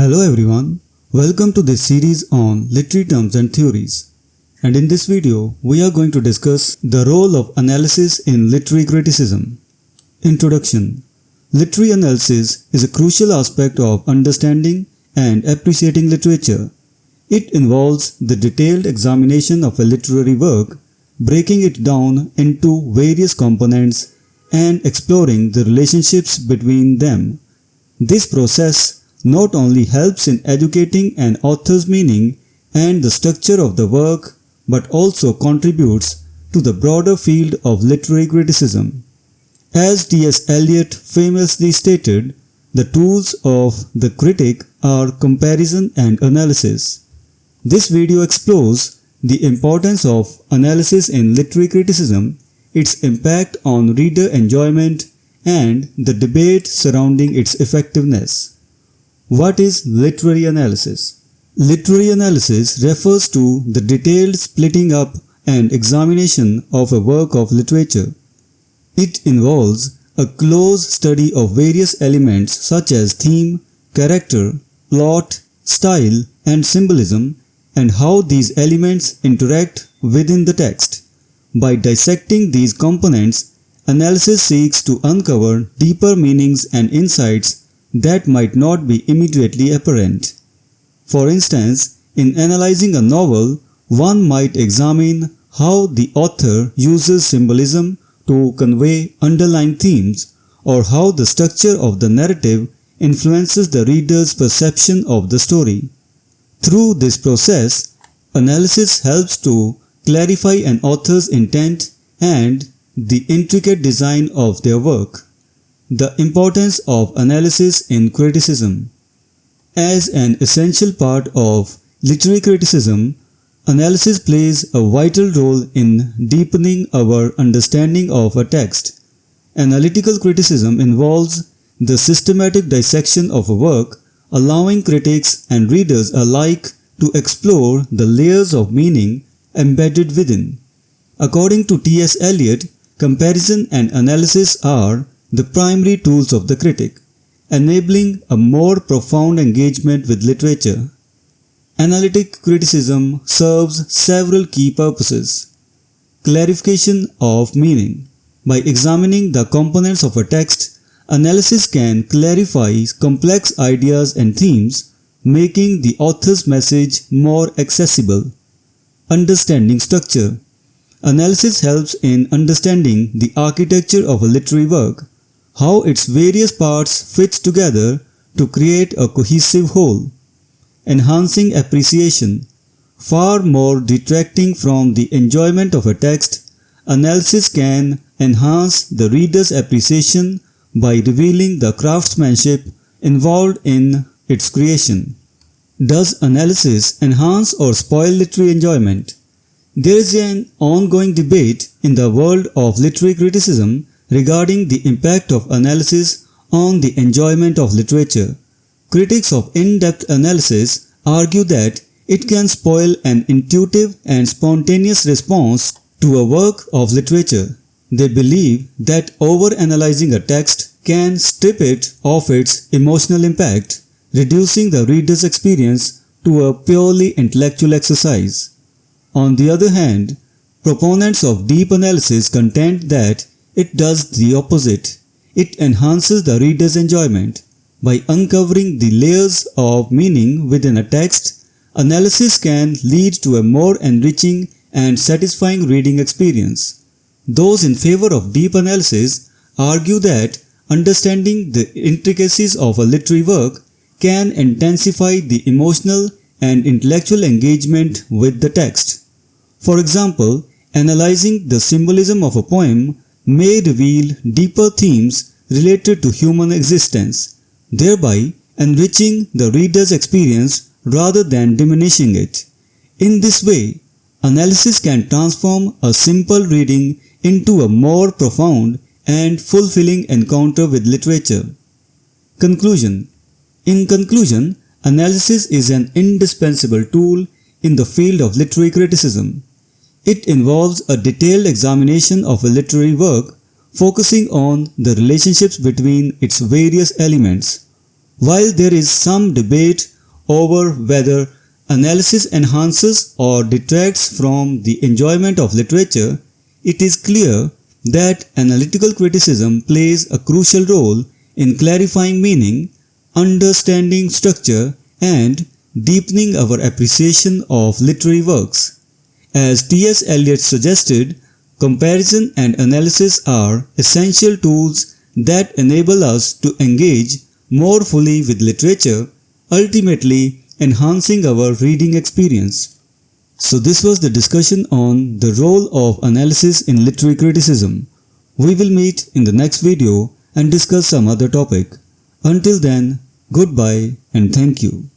Hello everyone, welcome to this series on literary terms and theories. And in this video, we are going to discuss the role of analysis in literary criticism. Introduction. Literary analysis is a crucial aspect of understanding and appreciating literature. It involves the detailed examination of a literary work, breaking it down into various components and exploring the relationships between them. This process not only helps in educating an author's meaning and the structure of the work, but also contributes to the broader field of literary criticism. As T.S. Eliot famously stated, the tools of the critic are comparison and analysis. This video explores the importance of analysis in literary criticism, its impact on reader enjoyment, and the debate surrounding its effectiveness. What is literary analysis? Literary analysis refers to the detailed splitting up and examination of a work of literature. It involves a close study of various elements such as theme, character, plot, style, and symbolism, and how these elements interact within the text. By dissecting these components, analysis seeks to uncover deeper meanings and insights that might not be immediately apparent. For instance, in analyzing a novel, one might examine how the author uses symbolism to convey underlying themes, or how the structure of the narrative influences the reader's perception of the story. Through this process, analysis helps to clarify an author's intent and the intricate design of their work. The importance of analysis in criticism. As an essential part of literary criticism, analysis plays a vital role in deepening our understanding of a text. Analytical criticism involves the systematic dissection of a work, allowing critics and readers alike to explore the layers of meaning embedded within. According to T.S. Eliot, comparison and analysis are the primary tools of the critic, enabling a more profound engagement with literature. Analytic criticism serves several key purposes. Clarification of meaning. By examining the components of a text, analysis can clarify complex ideas and themes, making the author's message more accessible. Understanding structure. Analysis helps in understanding the architecture of a literary work, how its various parts fit together to create a cohesive whole. Enhancing appreciation. Far more detracting from the enjoyment of a text, analysis can enhance the reader's appreciation by revealing the craftsmanship involved in its creation. Does analysis enhance or spoil literary enjoyment? There is an ongoing debate in the world of literary criticism regarding the impact of analysis on the enjoyment of literature. Critics of in-depth analysis argue that it can spoil an intuitive and spontaneous response to a work of literature. They believe that over-analyzing a text can strip it of its emotional impact, reducing the reader's experience to a purely intellectual exercise. On the other hand, proponents of deep analysis contend that it does the opposite. It enhances the reader's enjoyment. By uncovering the layers of meaning within a text, analysis can lead to a more enriching and satisfying reading experience. Those in favor of deep analysis argue that understanding the intricacies of a literary work can intensify the emotional and intellectual engagement with the text. For example, analyzing the symbolism of a poem may reveal deeper themes related to human existence, thereby enriching the reader's experience rather than diminishing it. In this way, analysis can transform a simple reading into a more profound and fulfilling encounter with literature. Conclusion. In conclusion, analysis is an indispensable tool in the field of literary criticism. It involves a detailed examination of a literary work, focusing on the relationships between its various elements. While there is some debate over whether analysis enhances or detracts from the enjoyment of literature, it is clear that analytical criticism plays a crucial role in clarifying meaning, understanding structure, and deepening our appreciation of literary works. As T.S. Eliot suggested, comparison and analysis are essential tools that enable us to engage more fully with literature, ultimately enhancing our reading experience. So this was the discussion on the role of analysis in literary criticism. We will meet in the next video and discuss some other topic. Until then, goodbye and thank you.